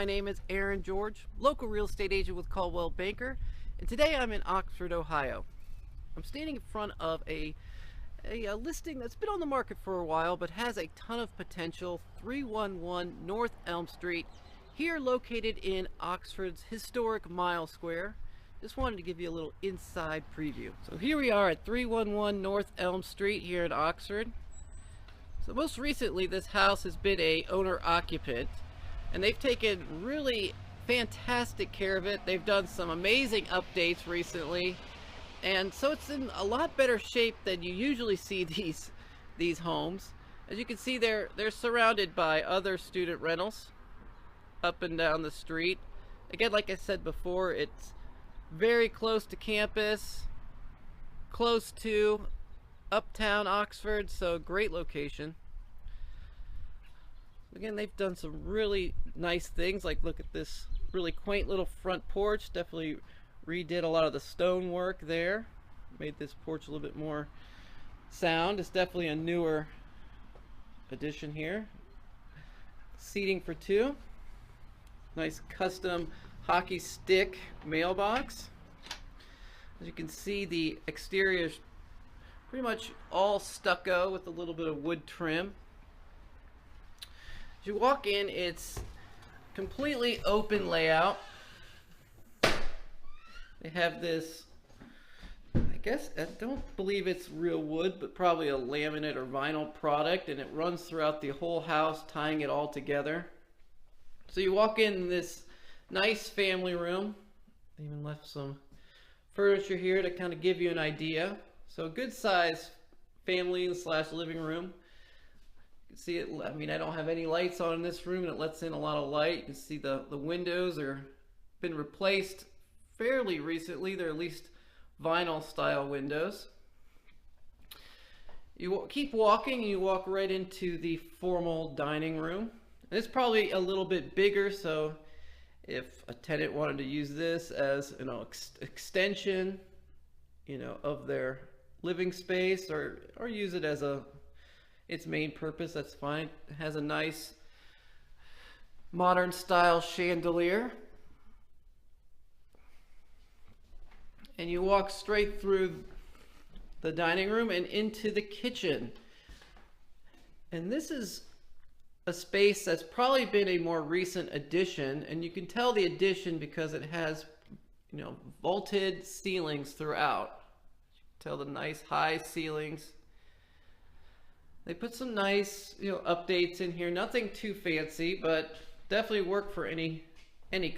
my name is Aaron George, local real estate agent with Coldwell Banker, and today I'm in Oxford, Ohio. I'm standing in front of a listing that's been on the market for a while but has a ton of potential. 311 North Elm Street, here located in Oxford's historic Mile Square. Just wanted to give you a little inside preview. So here we are at 311 North Elm Street here in Oxford. So most recently this house has been a owner-occupant, and they've taken really fantastic care of it. They've done some amazing updates recently, and so it's in a lot better shape than you usually see these homes. As you can see, they're surrounded by other student rentals up and down the street. Again, like I said before, it's very close to campus, close to uptown Oxford, so great location. Again, they've done some really nice things, like look at this really quaint little front porch. Definitely redid a lot of the stonework there, made this porch a little bit more sound. It's definitely a newer addition here. Seating for two. Nice custom hockey stick mailbox. As you can see, the exterior is pretty much all stucco with a little bit of wood trim. As you walk in, it's completely open layout. They have this, I guess, I don't believe it's real wood, but probably a laminate or vinyl product, and it runs throughout the whole house, tying it all together. So you walk in this nice family room. They even left some furniture here to kind of give you an idea. So a good size family / living room. You can see it. I mean, I don't have any lights on in this room, and it lets in a lot of light. You can see the windows are been replaced fairly recently. They're at least vinyl style windows. You keep walking, and you walk right into the formal dining room. And it's probably a little bit bigger, so if a tenant wanted to use this as extension, of their living space, or use it as its main purpose, that's fine. It has a nice modern style chandelier, and you walk straight through the dining room and into the kitchen. And this is a space that's probably been a more recent addition, and you can tell the addition because it has vaulted ceilings throughout. You can tell the nice high ceilings. They put some nice updates in here, nothing too fancy, but definitely work for any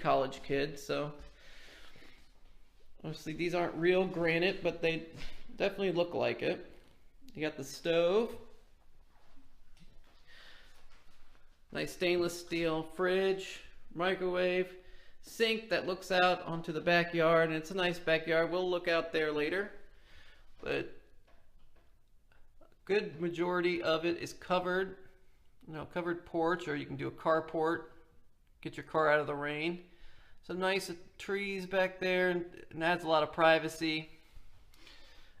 college kid. So obviously these aren't real granite, but they definitely look like it. You got the stove, nice stainless steel fridge, microwave, sink that looks out onto the backyard, and it's a nice backyard. We'll look out there later, but a good majority of it is covered, covered porch, or you can do a carport, get your car out of the rain. Some nice trees back there, and adds a lot of privacy.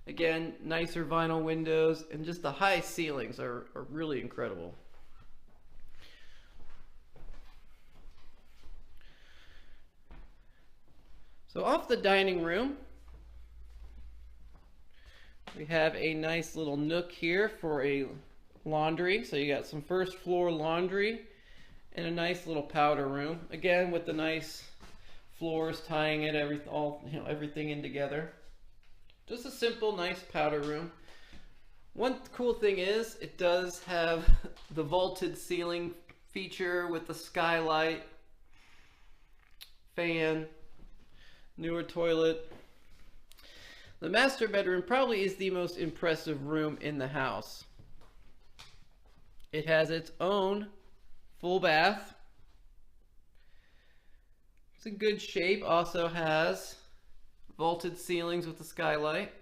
Again, nicer vinyl windows, and just the high ceilings are really incredible. So off the dining room, we have a nice little nook here for a laundry. So you got some first floor laundry and a nice little powder room. Again, with the nice floors tying it everything in together. Just a simple, nice powder room. One cool thing is it does have the vaulted ceiling feature with the skylight, fan, newer toilet. The master bedroom probably is the most impressive room in the house. It has its own full bath. It's in good shape. Also has vaulted ceilings with the skylight.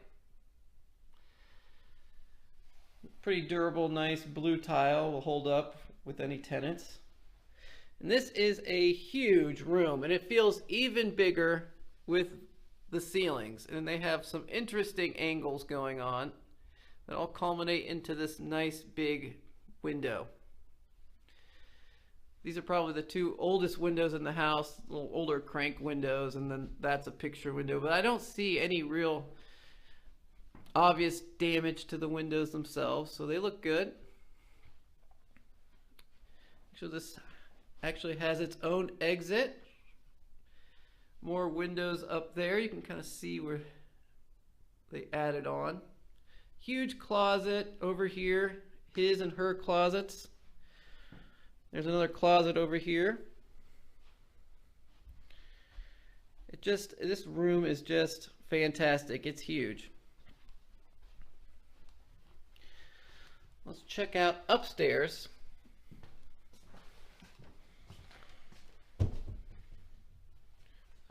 Pretty durable, nice blue tile, will hold up with any tenants. And this is a huge room, and it feels even bigger with the ceilings, and they have some interesting angles going on that all culminate into this nice big window. These are probably the two oldest windows in the house, little older crank windows, and then that's a picture window. But I don't see any real obvious damage to the windows themselves, so they look good. So this actually has its own exit. More windows up there. You can kind of see where they added on. Huge closet over here, his and her closets. There's another closet over here. This room is just fantastic. It's huge. Let's check out upstairs. You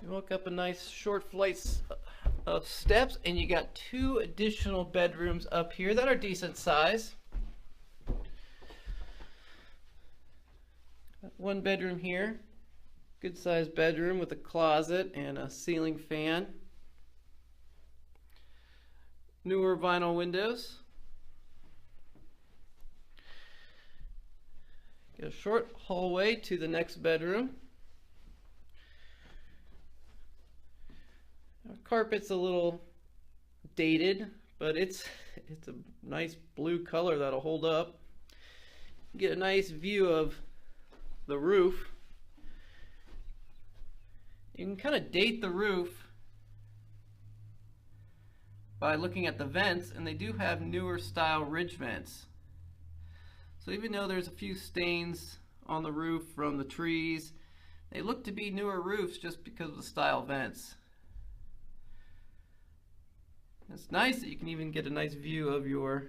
walk up a nice short flights of steps, and you got two additional bedrooms up here that are decent size. One bedroom here, good sized bedroom with a closet and a ceiling fan. Newer vinyl windows. Got a short hallway to the next bedroom. Carpet's a little dated, but it's a nice blue color that'll hold up. Get a nice view of the roof. You can kind of date the roof by looking at the vents, and they do have newer style ridge vents. So even though there's a few stains on the roof from the trees, they look to be newer roofs just because of the style vents. It's nice that you can even get a nice view of your,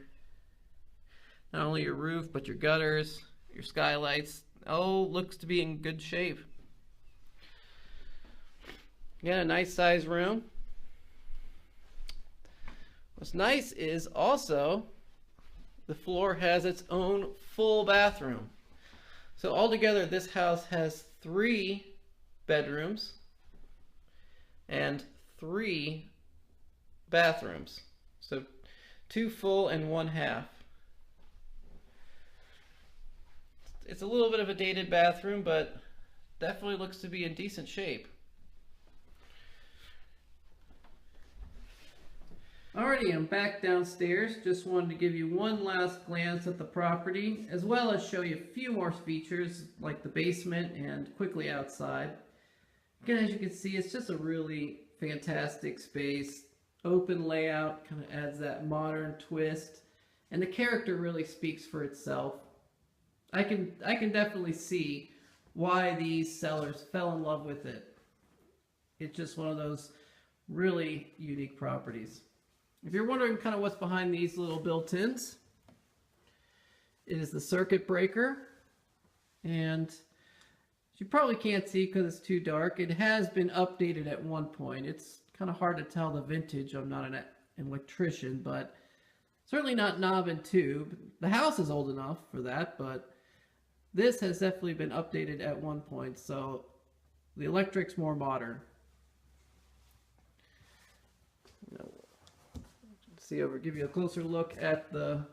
not only your roof, but your gutters, your skylights. Oh, looks to be in good shape. Again, a nice size room. What's nice is also the floor has its own full bathroom. So altogether, this house has 3 bedrooms and 3 bathrooms. So 2 full and 1 half. It's a little bit of a dated bathroom, but definitely looks to be in decent shape. Alrighty, I'm back downstairs. Just wanted to give you one last glance at the property, as well as show you a few more features like the basement and quickly outside. Again, as you can see, it's just a really fantastic space. Open layout, kind of adds that modern twist, and the character really speaks for itself. I can definitely see why these sellers fell in love with it. It's just one of those really unique properties. If you're wondering kind of what's behind these little built-ins, it is the circuit breaker, and you probably can't see because it's too dark. It has been updated at one point. It's kind of hard to tell the vintage. I'm not an electrician, but certainly not knob and tube. The house is old enough for that, but this has definitely been updated at one point, so the electric's more modern. See over, give you a closer look at the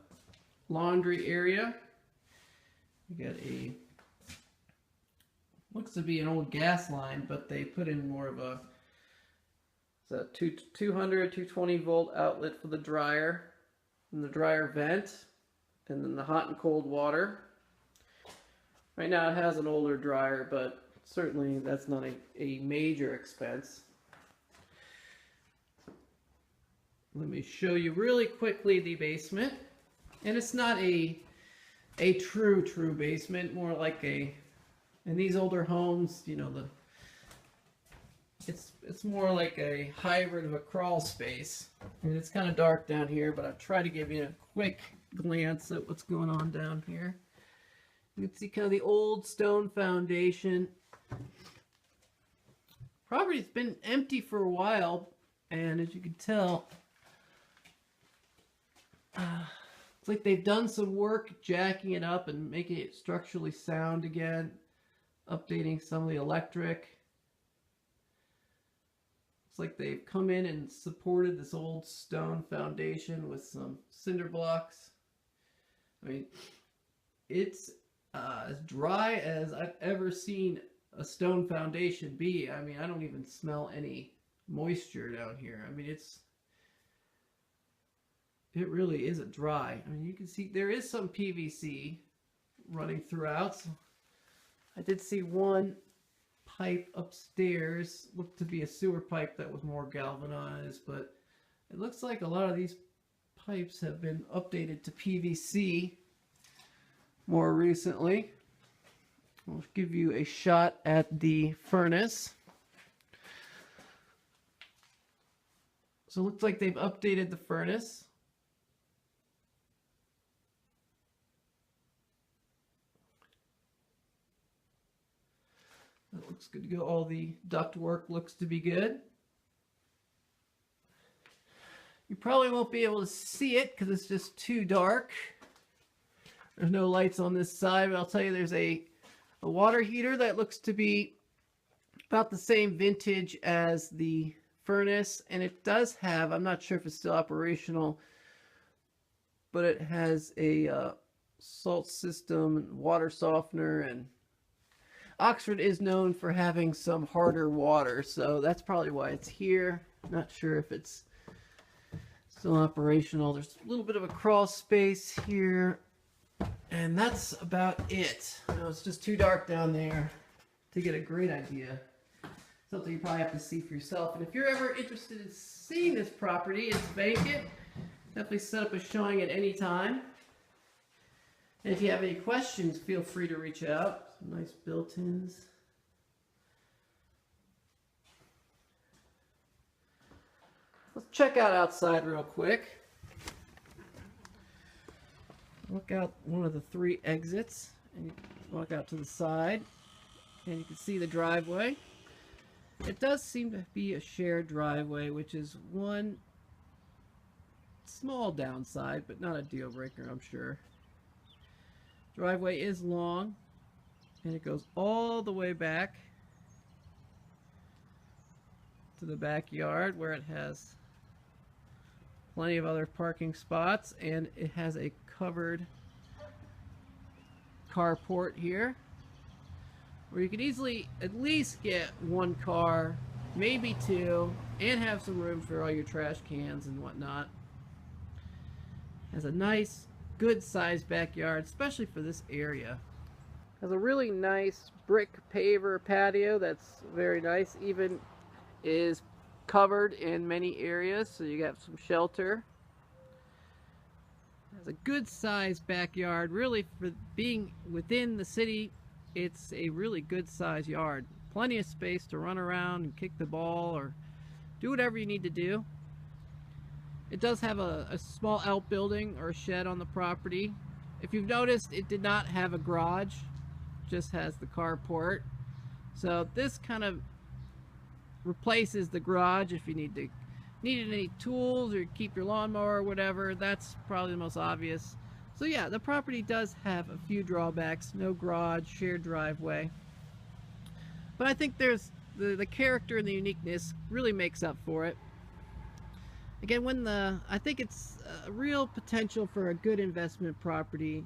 laundry area. You got looks to be an old gas line, but they put in more of a 200, 220 volt outlet for the dryer, and the dryer vent, and then the hot and cold water. Right now it has an older dryer, but certainly that's not a major expense. Let me show you really quickly the basement. And it's not a true basement, more like in these older homes, you know, it's more like a hybrid of a crawl space. And it's kind of dark down here, but I'll try to give you a quick glance at what's going on down here. You can see kind of the old stone foundation. Property's been empty for a while, and as you can tell, it's like they've done some work jacking it up and making it structurally sound again, updating some of the electric. It's like they've come in and supported this old stone foundation with some cinder blocks. I mean, it's as dry as I've ever seen a stone foundation be. I mean, I don't even smell any moisture down here. I mean, it really is a dry. I mean, you can see there is some PVC running throughout. So I did see one pipe upstairs looked to be a sewer pipe that was more galvanized, but it looks like a lot of these pipes have been updated to PVC more recently. I'll give you a shot at the furnace. So it looks like they've updated the furnace. That looks good to go. All the duct work looks to be good. You probably won't be able to see it because it's just too dark. There's no lights on this side, but I'll tell you there's a water heater that looks to be about the same vintage as the furnace, and it does have, I'm not sure if it's still operational, but it has a salt system and water softener, and Oxford is known for having some harder water, so that's probably why it's here. Not sure if it's still operational. There's a little bit of a crawl space here, and that's about it. You know, it's just too dark down there to get a great idea. Something you probably have to see for yourself. And if you're ever interested in seeing this property, it's vacant. Definitely set up a showing at any time. And if you have any questions, feel free to reach out. Some nice built-ins. Let's check out outside real quick. Look out one of the 3 exits, and you walk out to the side, and you can see the driveway. It does seem to be a shared driveway, which is one small downside, but not a deal breaker, I'm sure. Driveway is long, and it goes all the way back to the backyard where it has plenty of other parking spots, and it has a covered carport here where you could easily at least get 1 car, maybe 2, and have some room for all your trash cans and whatnot. Has a nice, good sized backyard, especially for this area. Has a really nice brick paver patio that's very nice. Even is covered in many areas, so you got some shelter. Has a good sized backyard. Really, for being within the city, it's a really good sized yard. Plenty of space to run around and kick the ball or do whatever you need to do. It does have a small outbuilding or a shed on the property. If you've noticed, it did not have a garage, just has the carport. So this kind of replaces the garage if you needed any tools or keep your lawnmower or whatever. That's probably the most obvious. So yeah, the property does have a few drawbacks. No garage, shared driveway. But I think there's the character and the uniqueness really makes up for it. Again, I think it's a real potential for a good investment property